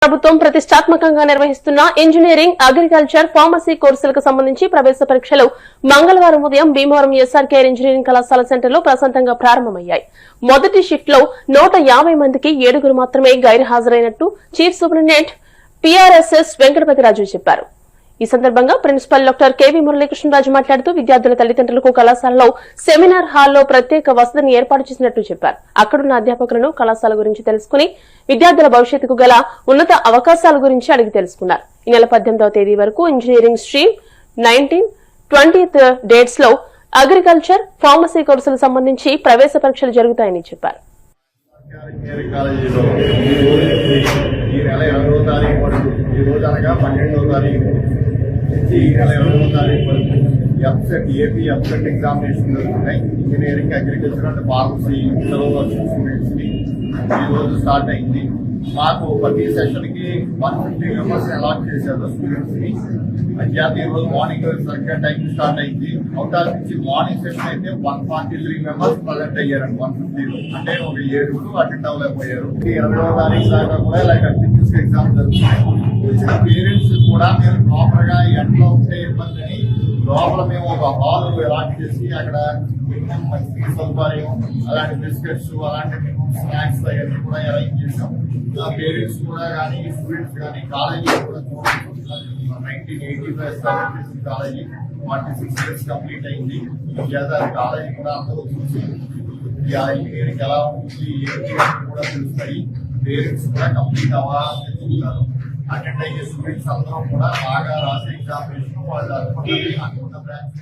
ప్రభుత్వం ప్రతిష్టాత్మకంగా నిర్వహిస్తున్న ఇంజనీరింగ్, అగ్రికల్చర్, ఫార్మసీ కోర్సులకు సంబంధించి ప్రవేశ పరీక్షలు మంగళవారం ఉదయం భీమవరం ఎస్ఆర్కేఆర్ ఇంజనీరింగ్ కళాశాల సెంటర్లో ప్రశాంతంగా ప్రారంభమయ్యాయి. మొదటి షిఫ్ట్ లో 150 మందికి 7 మాత్రమే గైర్హాజరైనట్టు చీఫ్ సూపరింటెండెంట్ పిఆర్ఎస్ఎస్ వెంకటపతిరాజు చెప్పారు. ఈ సందర్భంగా ప్రిన్సిపల్ డాక్టర్ కెవి మురళీకృష్ణరాజు మాట్లాడుతూ విద్యార్థుల తల్లిదండ్రులకు కళాశాలలో సెమినార్ హాల్లో ప్రత్యేక వసతిని ఏర్పాటు చేసినట్టు చెప్పారు. అక్కడున్న అధ్యాపకులను కళాశాల గురించి తెలుసుకుని విద్యార్థుల భవిష్యత్తుకు గల ఉన్నత అవకాశాల గురించి అడిగి తెలుసుకున్నారు. ఈ నెల 18వ తేదీ వరకు ఇంజనీరింగ్ స్ట్రీమ్ 19, 20th డేట్స్ లో అగ్రికల్చర్, ఫార్మసీ కోర్సులకు సంబంధించి ప్రవేశ పరీక్షలు జరుగుతాయని చెప్పారు. ఈ నెల 20వ తారీఖు వరకు, ఈ రోజు అనగా 12వ తారీఖు నుంచి ఈ నెల 20వ తారీఖు వరకు ఏపీ ఎఫ్సెట్ ఎగ్జామినేషన్ జరుగుతున్నాయి. Engineering, agriculture and pharmacy students కి ఈ రోజు స్టార్ట్ అయింది. మాకు ప్రతి సెషన్ కి 150 మెంబర్స్ అలాట్ చేశారు స్టూడెంట్స్ ని. ఈ రోజు మార్నింగ్ సరిగ్గా టైం స్టార్ట్ అయింది. అవుటార్ నుంచి మార్నింగ్ సెషన్ అయితే 143 మెంబర్స్ ప్రజెంట్ అయ్యారండి. 150 అంటే ఒక 7 అటెండ్ అవ్వలేకపోయారు. 20వ తారీఖు దాకా కూడా ఇలా కంటిన్యూస్ ఎగ్జామ్ జరుగుతున్నాయి. వచ్చిన పేరెంట్స్ కూడా మేము ప్రాపర్ గా ఎండలో ఉంటే ఇబ్బందిని లోపల మేము ఒక హాల్ అలాట్ చేసి అక్కడ మంచి సౌకర్యం, అలాంటి బిస్కెట్స్, అలాంటి స్నాక్స్ అవన్నీ కూడా అరేంజ్ చేసాం. పేరెంట్స్ కూడా కానీ, స్టూడెంట్స్ కానీ, కాలేజీ కూడా 1985 కాలేజీ 46 years కంప్లీట్ అయింది. కాలేజీ కూడా అందరూ చూసి ఇంజనీరింగ్ ఎలా ఉంటుంది ఏంటి కూడా తెలుస్తాయి. పేరెంట్స్ కూడా కంప్లీట్ అవ్వాలని చెప్తున్నారు. అటెండ్ అయ్యే స్టూడెంట్స్ అందరం కూడా బాగా రాసే ఎగ్జామినేషన్ వాళ్ళు అనుకున్న బ్రాంచ్